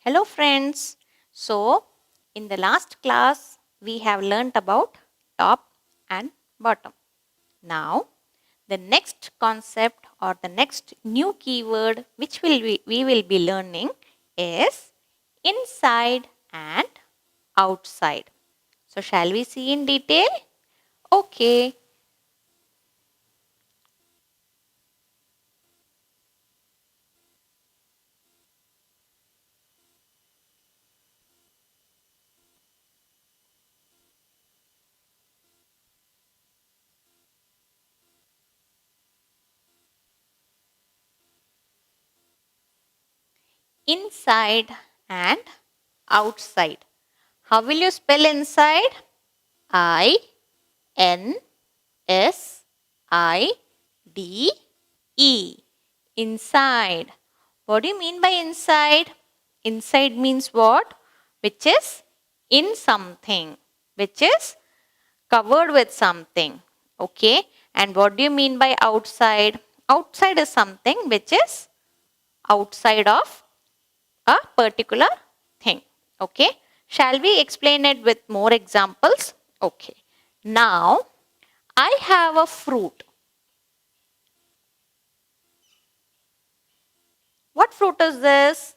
Hello friends. So in the last class we have learnt about top and bottom. Now the next concept or the next new keyword which we will be learning is inside and outside. So shall we see in detail? Okay. Inside and outside. How will you spell inside? INSIDE. Inside. What do you mean by inside? Inside means what? Which is in something. Which is covered with something. Okay. And what do you mean by outside? Outside is something which is outside of a particular thing. Okay. Shall we explain it with more examples? Okay. Now, I have a fruit. What fruit is this?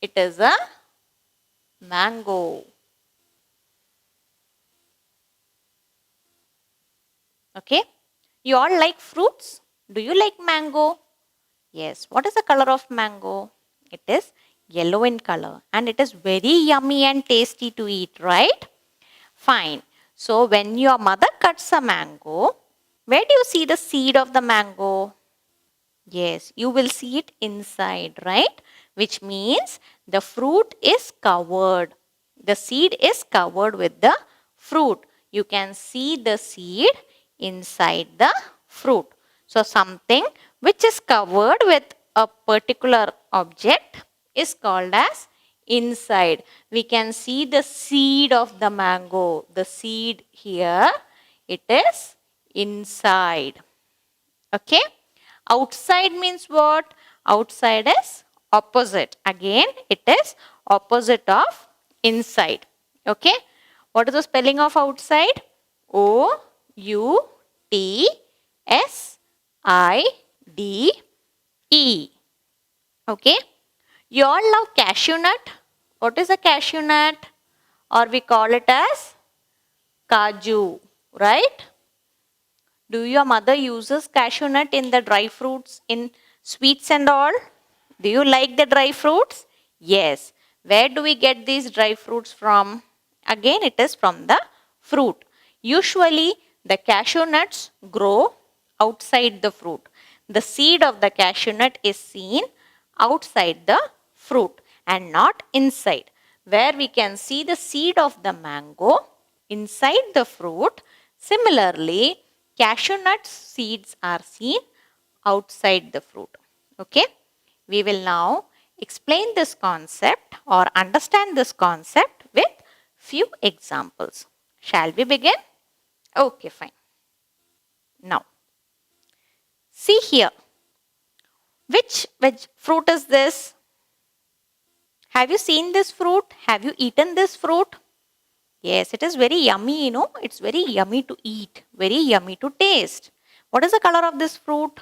It is a mango. Okay. You all like fruits? Do you like mango? Yes. What is the color of mango? It is yellow in color and it is very yummy and tasty to eat, right? Fine. So when your mother cuts a mango, where do you see the seed of the mango? Yes, you will see it inside, right? Which means the fruit is covered. The seed is covered with the fruit. You can see the seed inside the fruit. So something which is covered with a particular object is called as inside. We can see the seed of the mango. The seed here, it is inside. Okay. Outside means what? Outside is opposite. Again, it is opposite of inside. Okay. What is the spelling of outside? OUTSIDE. Okay. You all love cashew nut. What is a cashew nut? Or we call it as kaju, right? Do your mother uses cashew nut in the dry fruits, in sweets and all? Do you like the dry fruits? Yes. Where do we get these dry fruits from? Again, it is from the fruit. Usually, the cashew nuts grow outside the fruit. The seed of the cashew nut is seen outside the fruit and not inside. Where we can see the seed of the mango inside the fruit. Similarly, cashew nut seeds are seen outside the fruit. Okay. We will now explain this concept or understand this concept with few examples. Shall we begin? Okay, fine. Now, see here. Which fruit is this? Have you seen this fruit? Have you eaten this fruit? Yes, it is very yummy, you know. It's very yummy to eat, very yummy to taste. What is the color of this fruit?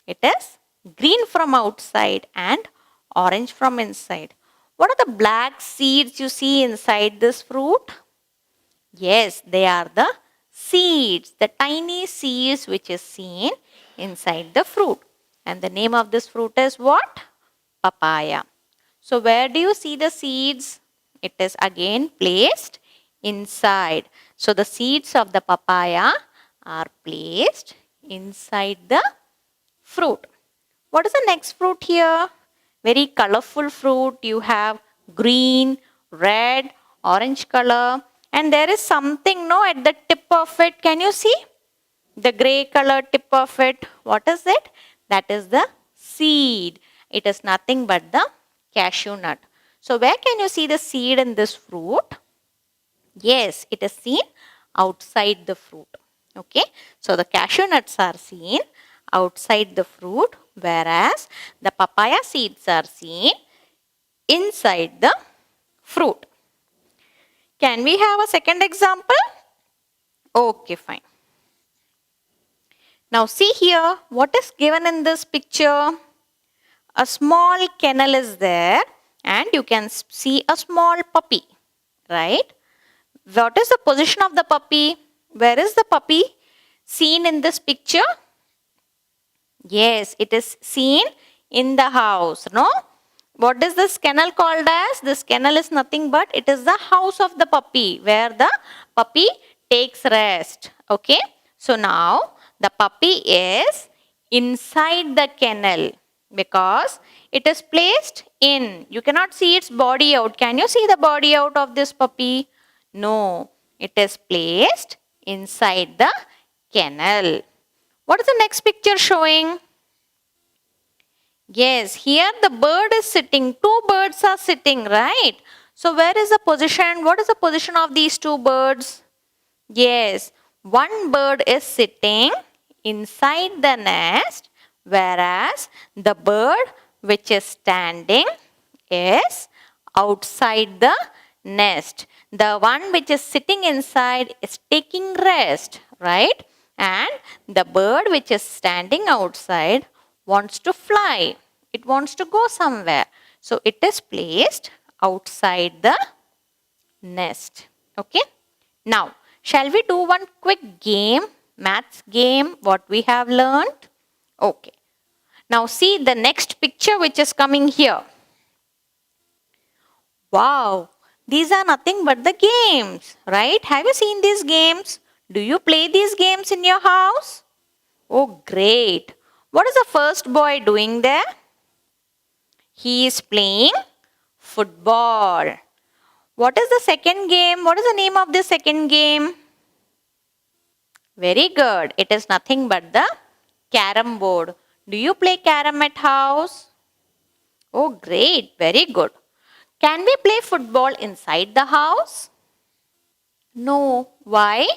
It is green from outside and orange from inside. What are the black seeds you see inside this fruit? Yes, they are the seeds, the tiny seeds which is seen inside the fruit. And the name of this fruit is what? Papaya. So where do you see the seeds? It is again placed inside. So the seeds of the papaya are placed inside the fruit. What is the next fruit here? Very colorful fruit. You have green, red, orange color. And there is something no at the tip of it. Can you see? The gray color tip of it. What is it? That is the seed. It is nothing but the cashew nut. So where can you see the seed in this fruit? Yes, it is seen outside the fruit. Okay. So the cashew nuts are seen outside the fruit, whereas the papaya seeds are seen inside the fruit. Can we have a second example? Okay, fine. Now see here what is given in this picture. A small kennel is there and you can see a small puppy, right? What is the position of the puppy? Where is the puppy seen in this picture? Yes, it is seen in the house, no? What is this kennel called as? This kennel is nothing but it is the house of the puppy where the puppy takes rest. Okay. So now the puppy is inside the kennel because it is placed in. You cannot see its body out. Can you see the body out of this puppy? No. It is placed inside the kennel. What is the next picture showing? Yes, here the bird is sitting. Two birds are sitting, right? So where is the position? What is the position of these two birds? Yes, one bird is sitting inside the nest, whereas the bird which is standing is outside the nest. The one which is sitting inside is taking rest, right? And the bird which is standing outside wants to fly. It wants to go somewhere. So it is placed outside the nest. Okay. Now, shall we do one quick game, maths game, what we have learned? Okay. Now see the next picture which is coming here. Wow, these are nothing but the games, right? Have you seen these games? Do you play these games in your house? Oh, great. What is the first boy doing there? He is playing football. What is the second game? What is the name of the second game? Very good. It is nothing but the carom board. Do you play carom at house? Oh, great. Very good. Can we play football inside the house? No. Why?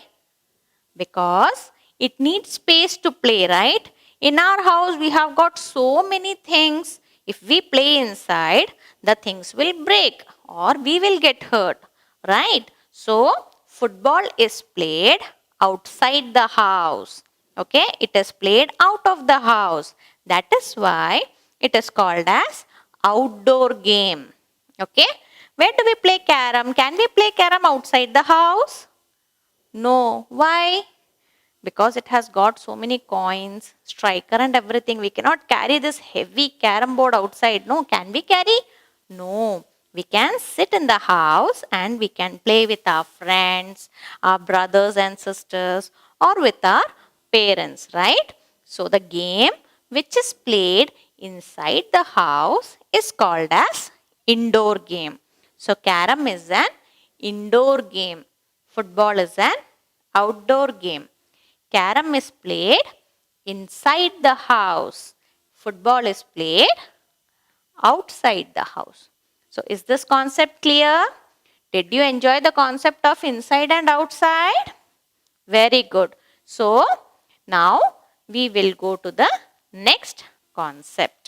Because it needs space to play, right? In our house, we have got so many things. If we play inside, the things will break or we will get hurt, right? So, football is played outside the house. Okay, it is played out of the house. That is why it is called as outdoor game. Okay, where do we play carom? Can we play carom outside the house? No. Why? Because it has got so many coins, striker and everything. We cannot carry this heavy carom board outside. No, can we carry? No. We can sit in the house and we can play with our friends, our brothers and sisters, or with our parents, right? So the game which is played inside the house is called as indoor game. So carom is an indoor game. Football is an outdoor game. Carom is played inside the house. Football is played outside the house. So is this concept clear? Did you enjoy the concept of inside and outside? Very good. So now we will go to the next concept.